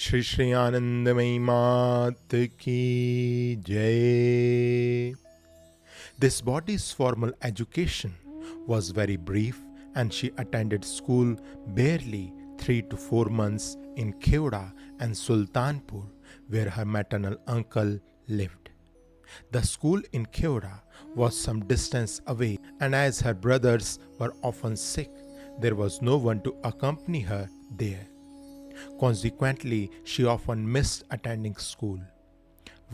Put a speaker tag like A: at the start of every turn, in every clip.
A: श्री श्री आनंदमयी मात की जय. This body's formal education was very brief, and she attended school barely 3 to 4 months in Kevda and Sultanpur, where her maternal uncle lived. The school in Kevda was some distance away, and as her brothers were often sick, there was no one to accompany her there. Consequently, she often missed attending school.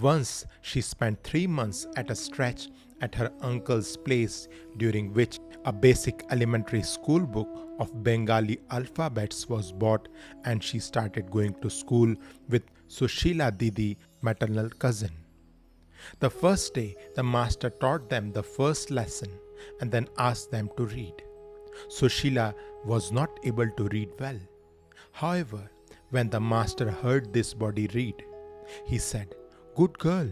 A: Once she spent 3 months at a stretch at her uncle's place, during which a basic elementary school book of Bengali alphabets was bought, and she started going to school with Sushila Didi, maternal cousin. The first day, the master taught them the first lesson and then asked them to read. Sushila was not able to read well. However, when the master heard this body read, he said, "Good girl."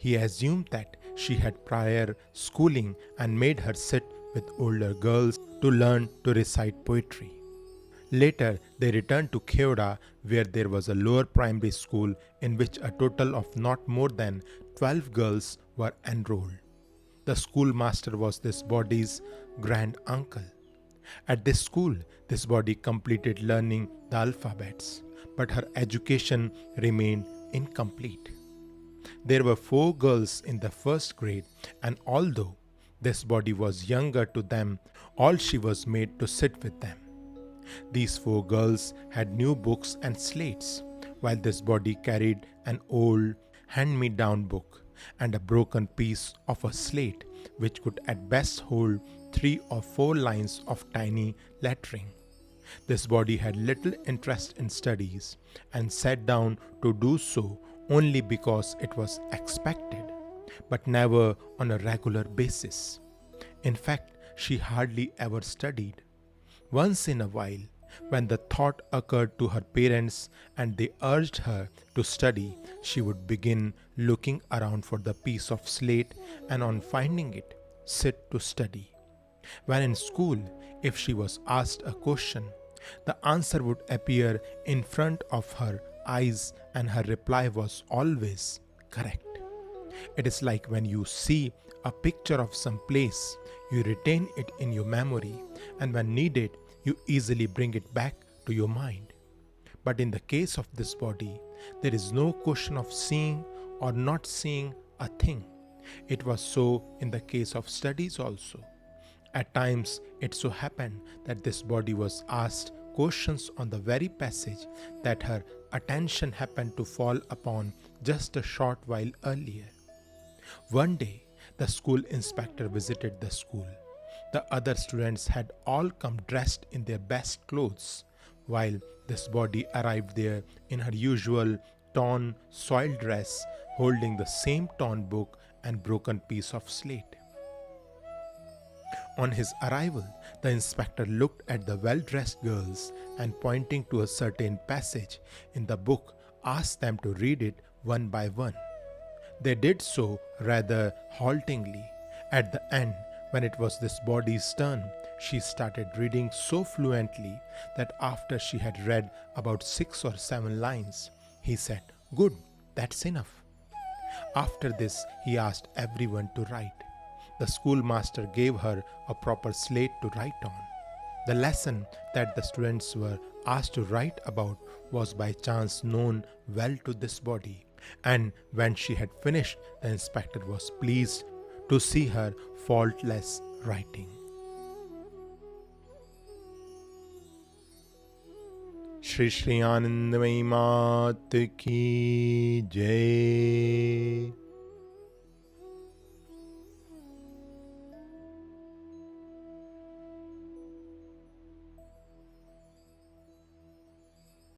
A: He assumed that she had prior schooling and made her sit with older girls to learn to recite poetry. Later, they returned to Kevda, where there was a lower primary school in which a total of not more than 12 girls were enrolled. The schoolmaster was this body's grand uncle. At this school, this body completed learning the alphabets, but her education remained incomplete. There were 4 girls in the first grade, and although this body was younger to them, all she was made to sit with them. These 4 girls had new books and slates, while this body carried an old hand-me-down book and a broken piece of a slate which could at best hold 3 or 4 lines of tiny lettering. This body had little interest in studies and sat down to do so only because it was expected, but never on a regular basis. In fact, she hardly ever studied. Once in a while, when the thought occurred to her parents and they urged her to study, she would begin looking around for the piece of slate and on finding it, sit to study. When in school, if she was asked a question, the answer would appear in front of her eyes and her reply was always correct. It is like when you see a picture of some place, you retain it in your memory, and when needed, you easily bring it back to your mind. But in the case of this body, there is no question of seeing or not seeing a thing. It was so in the case of studies also. At times, it so happened that this body was asked questions on the very passage that her attention happened to fall upon just a short while earlier. One day, the school inspector visited the school. The other students had all come dressed in their best clothes, while this body arrived there in her usual torn, soiled dress, holding the same torn book and broken piece of slate. On his arrival, the inspector looked at the well-dressed girls and pointing to a certain passage in the book, asked them to read it one by one. They did so rather haltingly. At the end, when it was this body's turn, she started reading so fluently that after she had read about 6 or 7 lines, he said, "Good, that's enough." After this, he asked everyone to write. The schoolmaster gave her a proper slate to write on. The lesson that the students were asked to write about was by chance known well to this body, and when she had finished, the inspector was pleased to see her faultless writing. Shri Shri आनंदमयी मात की जय.